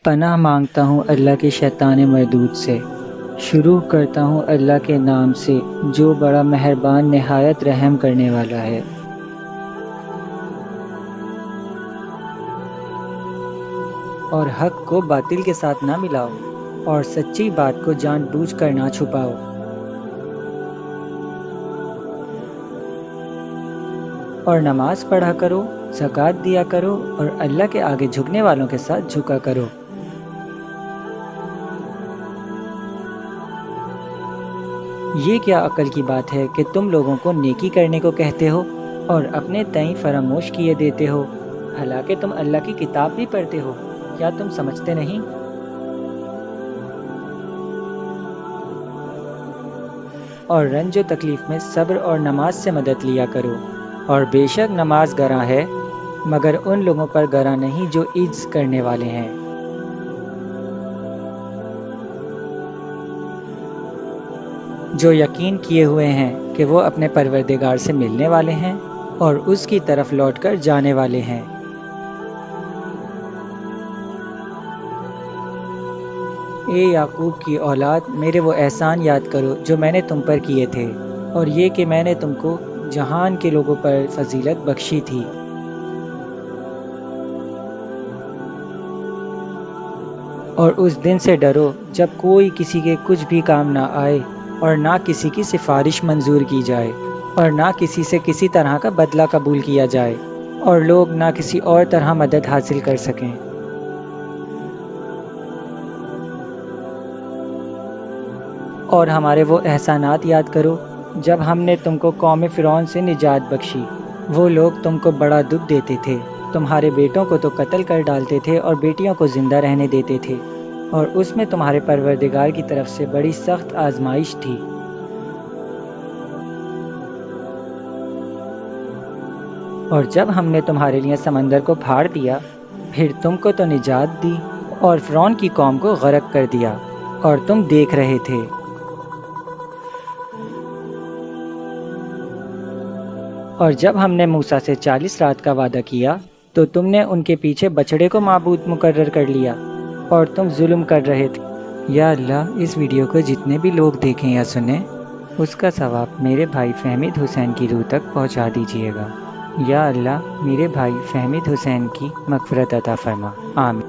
پناہ مانگتا ہوں اللہ کے شیطان مردود سے۔ شروع کرتا ہوں اللہ کے نام سے جو بڑا مہربان نہایت رحم کرنے والا ہے۔ اور حق کو باطل کے ساتھ نہ ملاؤ اور سچی بات کو جان بوجھ کر نہ چھپاؤ۔ اور نماز پڑھا کرو، زکوٰۃ دیا کرو اور اللہ کے آگے جھکنے والوں کے ساتھ جھکا کرو۔ یہ کیا عقل کی بات ہے کہ تم لوگوں کو نیکی کرنے کو کہتے ہو اور اپنے تئیں فراموش کیے دیتے ہو، حالانکہ تم اللہ کی کتاب بھی پڑھتے ہو۔ کیا تم سمجھتے نہیں؟ اور رنج و تکلیف میں صبر اور نماز سے مدد لیا کرو، اور بے شک نماز گراں ہے مگر ان لوگوں پر گراں نہیں جو عجز کرنے والے ہیں۔ جو یقین کیے ہوئے ہیں کہ وہ اپنے پروردگار سے ملنے والے ہیں اور اس کی طرف لوٹ کر جانے والے ہیں۔ اے یعقوب کی اولاد، میرے وہ احسان یاد کرو جو میں نے تم پر کیے تھے، اور یہ کہ میں نے تم کو جہان کے لوگوں پر فضیلت بخشی تھی۔ اور اس دن سے ڈرو جب کوئی کسی کے کچھ بھی کام نہ آئے، اور نہ کسی کی سفارش منظور کی جائے، اور نہ کسی سے کسی طرح کا بدلہ قبول کیا جائے، اور لوگ نہ کسی اور طرح مدد حاصل کر سکیں۔ اور ہمارے وہ احسانات یاد کرو جب ہم نے تم کو قوم فرعون سے نجات بخشی۔ وہ لوگ تم کو بڑا دکھ دیتے تھے، تمہارے بیٹوں کو تو قتل کر ڈالتے تھے اور بیٹیوں کو زندہ رہنے دیتے تھے، اور اس میں تمہارے پروردگار کی طرف سے بڑی سخت آزمائش تھی۔ اور جب ہم نے تمہارے لیے سمندر کو پھاڑ دیا، پھر تم کو تو نجات دی اور فرعون کی قوم کو غرق کر دیا، اور تم دیکھ رہے تھے۔ اور جب ہم نے موسیٰ سے 40 رات کا وعدہ کیا تو تم نے ان کے پیچھے بچڑے کو معبود مقرر کر لیا، اور تم ظلم کر رہے تھے۔ یا اللہ، اس ویڈیو کو جتنے بھی لوگ دیکھیں یا سنیں، اس کا ثواب میرے بھائی فہمید حسین کی روح تک پہنچا دیجیے گا۔ یا اللہ، میرے بھائی فہمید حسین کی مغفرت عطا فرما، آمین۔